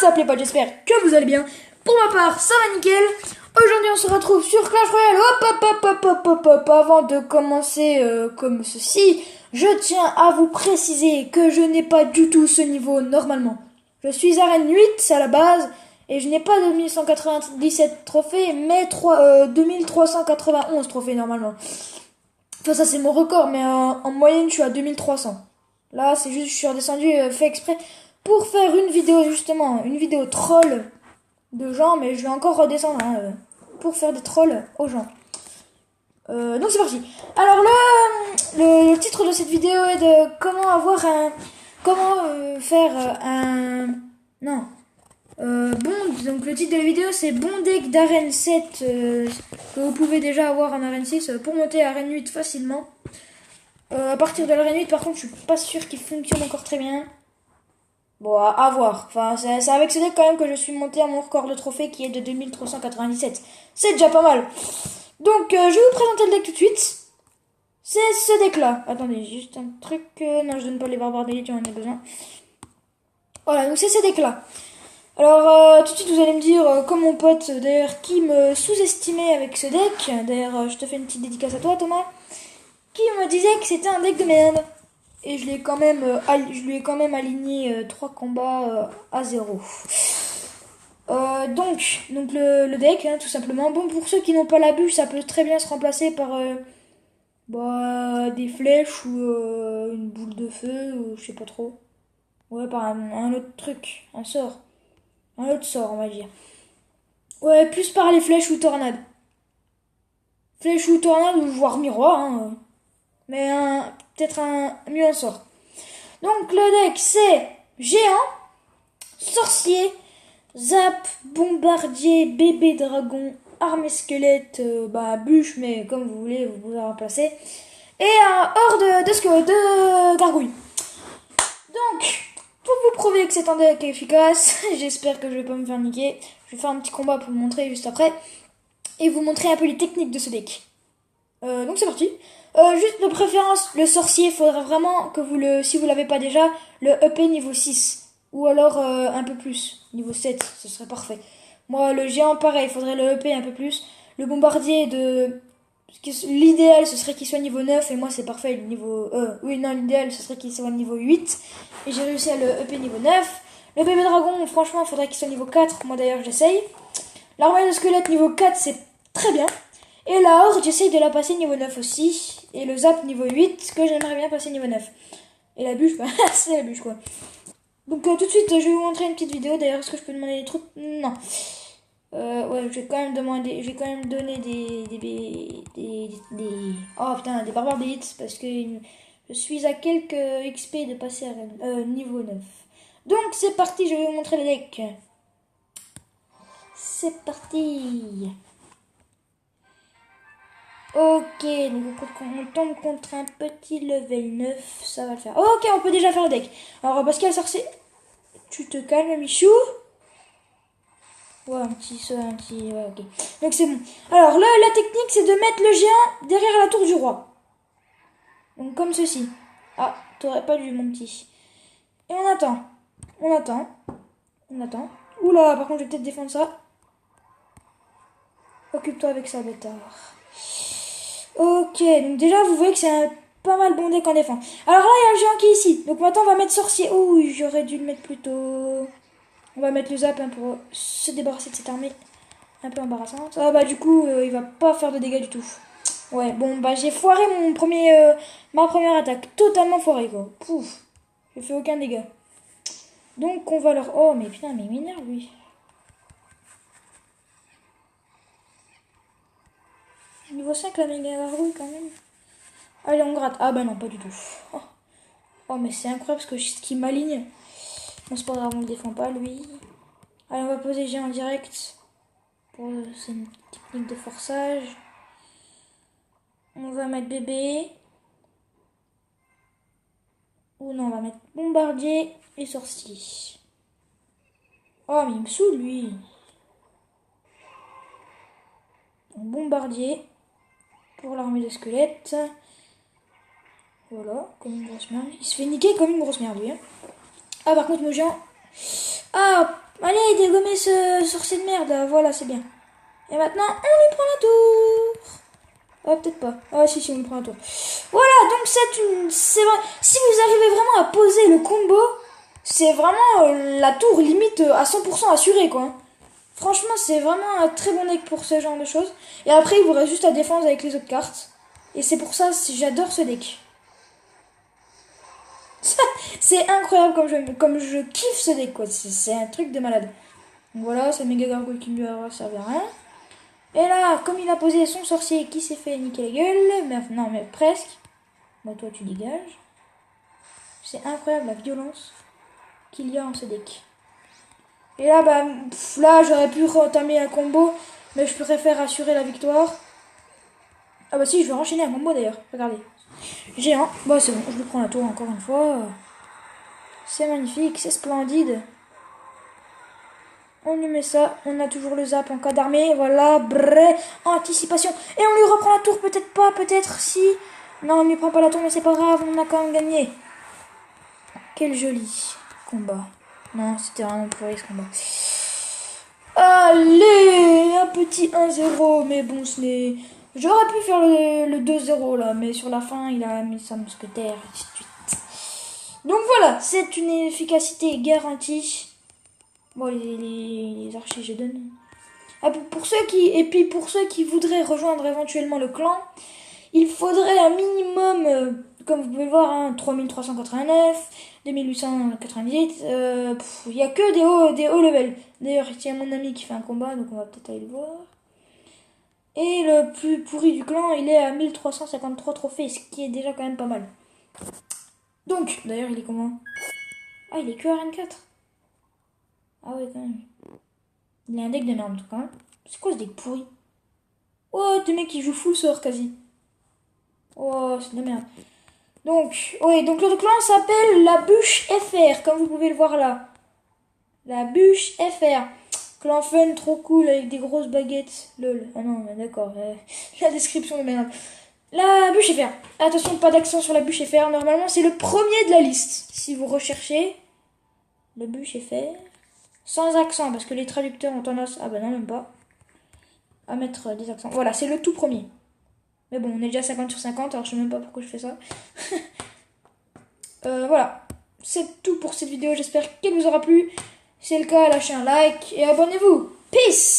up les potes, j'espère que vous allez bien. Pour ma part, ça va nickel. Aujourd'hui on se retrouve sur Clash Royale. Hop. Avant de commencer comme ceci, je tiens à vous préciser que je n'ai pas du tout ce niveau normalement. Je suis arène 8 à la base et je n'ai pas 2197 trophées mais 2391 trophées normalement. Enfin ça c'est mon record mais en moyenne je suis à 2300. Là c'est juste je suis redescendu fait exprès pour faire une vidéo justement, une vidéo troll de gens, mais je vais encore redescendre pour faire des trolls aux gens. Donc c'est parti. Alors le titre de cette vidéo est de donc le titre de la vidéo c'est bon deck d'arène 7 que vous pouvez déjà avoir en arène 6 pour monter à arène 8 facilement. À partir de l'arène 8 par contre je suis pas sûr qu'il fonctionne encore très bien. Bon, à voir. Enfin, c'est avec ce deck quand même que je suis monté à mon record de trophée qui est de 2397. C'est déjà pas mal. Donc, je vais vous présenter le deck tout de suite. C'est ce deck-là. Attendez, juste un truc. Non, je donne pas les barbares d'élite, j'en ai besoin. Voilà, donc c'est ce deck-là. Alors, tout de suite, vous allez me dire, comme mon pote, d'ailleurs, qui me sous-estimait avec ce deck. D'ailleurs, je te fais une petite dédicace à toi, Thomas. Qui me disait que c'était un deck de merde. Et je lui ai quand même aligné 3 combats à 0. Donc le deck, tout simplement. Bon, pour ceux qui n'ont pas la bûche, ça peut très bien se remplacer par des flèches ou une boule de feu, ou je sais pas trop. Ouais, par un autre truc, un sort. Un autre sort, on va dire. Ouais, plus par les flèches ou tornades. Flèches ou tornades, ou voire miroir, hein. Mais peut-être mieux un sort. Donc le deck c'est géant, sorcier, zap, bombardier, bébé dragon, armée squelette, bûche, mais comme vous voulez, vous pouvez remplacer. Et un horde de gargouilles. Donc, pour vous prouver que c'est un deck efficace, j'espère que je vais pas me faire niquer. Je vais faire un petit combat pour vous montrer juste après. Et vous montrer un peu les techniques de ce deck. Donc c'est parti. Juste de préférence, le sorcier, il faudra vraiment que si vous l'avez pas déjà, le EP niveau 6. Ou alors un peu plus, niveau 7, ce serait parfait. Moi, le géant, pareil, il faudrait le EP un peu plus. Le bombardier, l'idéal, ce serait qu'il soit niveau 9, et moi, c'est parfait, l'idéal, ce serait qu'il soit niveau 8. Et j'ai réussi à le EP niveau 9. Le bébé dragon, franchement, il faudrait qu'il soit niveau 4. Moi, d'ailleurs, j'essaye. L'armée de squelette niveau 4, c'est très bien. Et la horde, j'essaye de la passer niveau 9 aussi. Et le zap niveau 8, que j'aimerais bien passer niveau 9. Et la bûche, c'est la bûche quoi. Donc tout de suite, je vais vous montrer une petite vidéo. D'ailleurs, est-ce que je peux demander des trucs? Non. Ouais, je vais quand même donner des barbares d'élite. Parce que je suis à quelques XP de passer à niveau 9. Donc c'est parti, je vais vous montrer le deck. C'est parti. Ok, donc on tombe contre un petit level 9, ça va le faire. Ok, on peut déjà faire le deck. Alors, Pascal Sorcier, tu te calmes, Michou. Ouais, ouais, ok. Donc c'est bon. Alors là, la technique, c'est de mettre le géant derrière la tour du roi. Donc comme ceci. Ah, t'aurais pas dû, mon petit. Et on attend. Oula, par contre, je vais peut-être défendre ça. Occupe-toi avec ça, bêtard. Ok, donc déjà vous voyez que c'est un pas mal bon deck en défense. Alors là il y a le géant qui est ici. Donc maintenant on va mettre sorcier. Ouh, j'aurais dû le mettre plus tôt. On va mettre le zap pour se débarrasser de cette armée un peu embarrassante. Ah bah du coup il va pas faire de dégâts du tout. Ouais, bon bah j'ai foiré ma première attaque. Totalement foiré quoi. Pouf, j'ai fait aucun dégât. Donc on va leur... Oh mais putain, mais il m'énerve lui. Niveau 5 la méga gargouille quand même. Allez, on gratte. Ah bah non, pas du tout. Oh mais c'est incroyable parce que ce qui m'aligne. Bon, c'est pas grave, on le défend pas lui. Allez, on va poser géant en direct. C'est une technique de forçage. On va mettre bébé. Ou non, on va mettre bombardier et sorcier. Oh mais il me saoule lui. Bombardier pour l'armée de squelettes. Voilà, comme une grosse merde. Il se fait niquer comme une grosse merde lui. Hein. Ah par contre mon géant. Ah Allez, dégommez ce sorcier de merde, là. Voilà, c'est bien. Et maintenant, on lui prend la tour. Ah, peut-être pas. Ah, si, on lui prend la tour. Voilà, donc c'est vrai. Si vous arrivez vraiment à poser le combo, c'est vraiment la tour limite à 100% assurée, quoi. Franchement, c'est vraiment un très bon deck pour ce genre de choses. Et après, il vous reste juste à défendre avec les autres cartes. Et c'est pour ça que j'adore ce deck. C'est incroyable comme je kiffe ce deck, quoi. C'est un truc de malade. Donc voilà, c'est méga gargouille qui ne lui aura servi à rien. Et là, comme il a posé son sorcier qui s'est fait niquer la gueule, mais non, mais presque. Bah, toi, tu dégages. C'est incroyable la violence qu'il y a en ce deck. Et là, bah, là, j'aurais pu entamer un combo, mais je préfère assurer la victoire. Ah bah si, je vais enchaîner un combo d'ailleurs. Regardez. Géant. Bah c'est bon, je lui prends la tour encore une fois. C'est magnifique, c'est splendide. On lui met ça, on a toujours le zap en cas d'armée. Voilà, brrr, anticipation. Et on lui reprend la tour, peut-être pas, peut-être si. Non, on lui prend pas la tour, mais c'est pas grave, on a quand même gagné. Quel joli combat. Non, c'était vraiment pourri ce combat. Allez, un petit 1-0, mais bon, ce n'est... J'aurais pu faire le 2-0 là, mais sur la fin, il a mis sa mousquetaire, et ainsi de suite. Donc voilà, c'est une efficacité garantie. Bon, les archers, je donne. Ah, et puis pour ceux qui voudraient rejoindre éventuellement le clan, il faudrait un minimum, comme vous pouvez le voir, hein, 3389, 2898. Il n'y a que des hauts level. D'ailleurs, il y a mon ami qui fait un combat, donc on va peut-être aller le voir. Et le plus pourri du clan, il est à 1353 trophées, ce qui est déjà quand même pas mal. Donc, d'ailleurs, il est comment? Ah, il est que RN4. Ah ouais, quand même. Il a un deck de merde, quand même. C'est quoi ce deck pourri? Oh, des mecs qui jouent full sort quasi. Oh, c'est de la merde. Donc, oui, donc le clan s'appelle la bûche FR, comme vous pouvez le voir là. La bûche FR. Clan fun, trop cool, avec des grosses baguettes. Lol. Ah non, mais d'accord. La description de merde. La bûche FR. Attention, pas d'accent sur la bûche FR. Normalement, c'est le premier de la liste. Si vous recherchez la bûche FR. Sans accent, parce que les traducteurs ont tendance... Ah bah non, même pas. À mettre des accents. Voilà, c'est le tout premier. Mais bon, on est déjà 50 sur 50, alors je sais même pas pourquoi je fais ça. Voilà. C'est tout pour cette vidéo. J'espère qu'elle vous aura plu. Si c'est le cas, lâchez un like et abonnez-vous. Peace!